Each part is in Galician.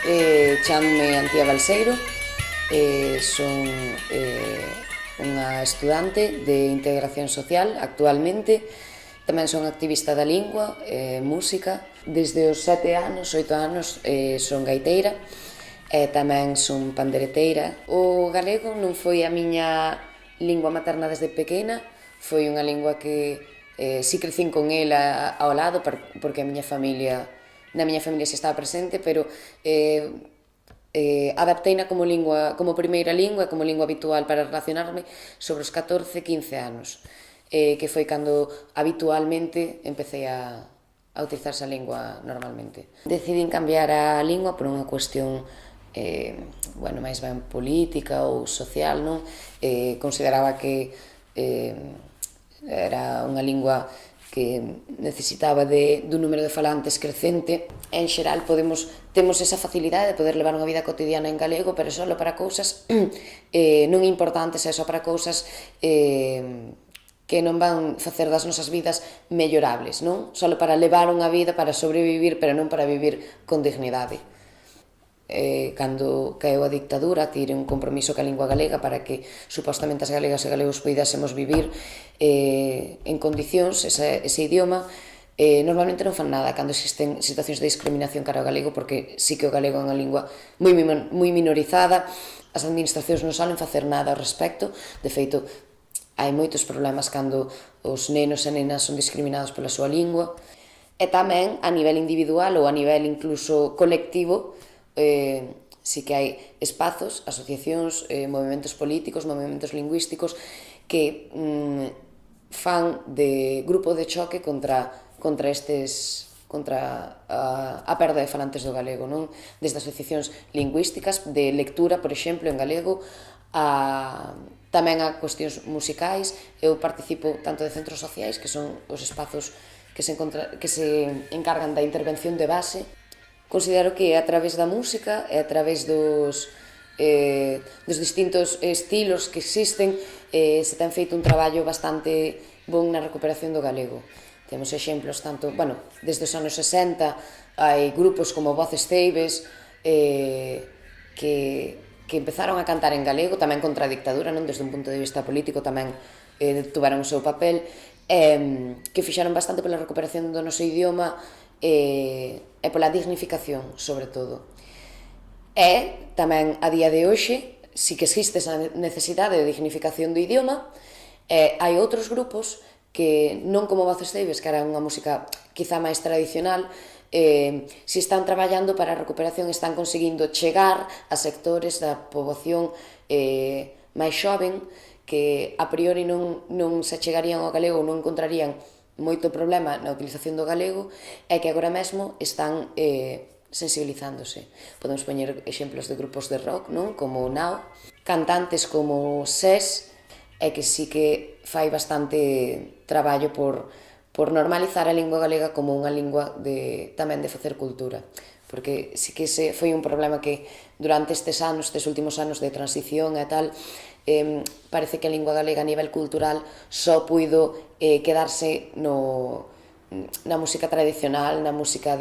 Chámome Antía Balseiro, son unha estudante de integración social actualmente. Tamén son activista da lingua, música. Desde os 7 anos, 8 anos, son gaiteira e tamén son pandereteira. O galego non foi a miña lingua materna desde pequena, foi unha lingua que si crecín con ela ao lado porque na miña familia se estaba presente, pero adapteina como lingua, como primeira lingua, como lingua habitual para relacionarme sobre os 14, 15 anos, que foi cando habitualmente empecé a utilizar esa lingua normalmente. Decidín cambiar a lingua por unha cuestión máis ben política ou social, non? Consideraba que era unha lingua que necesitaba dun número de falantes crecente. En xeral temos esa facilidade de poder levar unha vida cotidiana en galego, pero só para cousas non importantes, só para cousas que non van facer das nosas vidas mellorables, non? Só para levar unha vida, para sobrevivir, pero non para vivir con dignidade. Cando caeu a dictadura, tirei un compromiso ca lingua galega para que supostamente as galegas e galegos puidásemos vivir en condicións ese idioma. Normalmente non fan nada cando existen situacións de discriminación cara ao galego, porque sí que o galego é unha lingua moi minorizada. As administracións non solen facer nada ao respecto. De feito, hai moitos problemas cando os nenos e nenas son discriminados pola súa lingua. E tamén a nivel individual ou a nivel incluso colectivo, sí que hai espazos, asociacións, movimentos políticos, movimentos lingüísticos que fan de grupo de choque contra a perda de falantes do galego, non? Desde asociacións lingüísticas de lectura, por exemplo, en galego, tamén a cuestións musicais. Eu participo tanto de centros sociais, que son os espazos que se encargan da intervención de base. Considero que a través da música e a través dos distintos estilos que existen se ten feito un traballo bastante bon na recuperación do galego. Temos exemplos tanto, desde os anos 60 hai grupos como Voces Ceibes que empezaron a cantar en galego, tamén contra a dictadura, non? Desde un punto de vista político tamén tuveron o seu papel, que fixaron bastante pola recuperación do noso idioma e pola dignificación, sobre todo. E tamén a día de hoxe si que existe esa necesidade de dignificación do idioma. Hai outros grupos que non como Voces Ceibes, que era unha música quizá máis tradicional, si están traballando para a recuperación, están conseguindo chegar a sectores da poboación máis xoven que a priori non se chegarían ao galego ou non encontrarían moito problema na utilización do galego, e que agora mesmo están sensibilizándose. Podemos poñer exemplos de grupos de rock, non? Como Now, cantantes como SES, e que sí que fai bastante traballo por normalizar a lingua galega como unha lingua tamén de facer cultura, porque sí que foi un problema que durante estes últimos anos de transición e tal, parece que a lingua galega a nivel cultural só puido quedarse na música tradicional, na música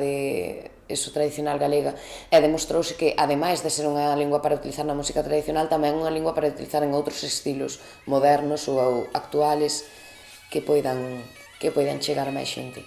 tradicional galega, e demostrouse que, ademais de ser unha lingua para utilizar na música tradicional, tamén unha lingua para utilizar en outros estilos modernos ou actuales que poidan chegar a máis xente.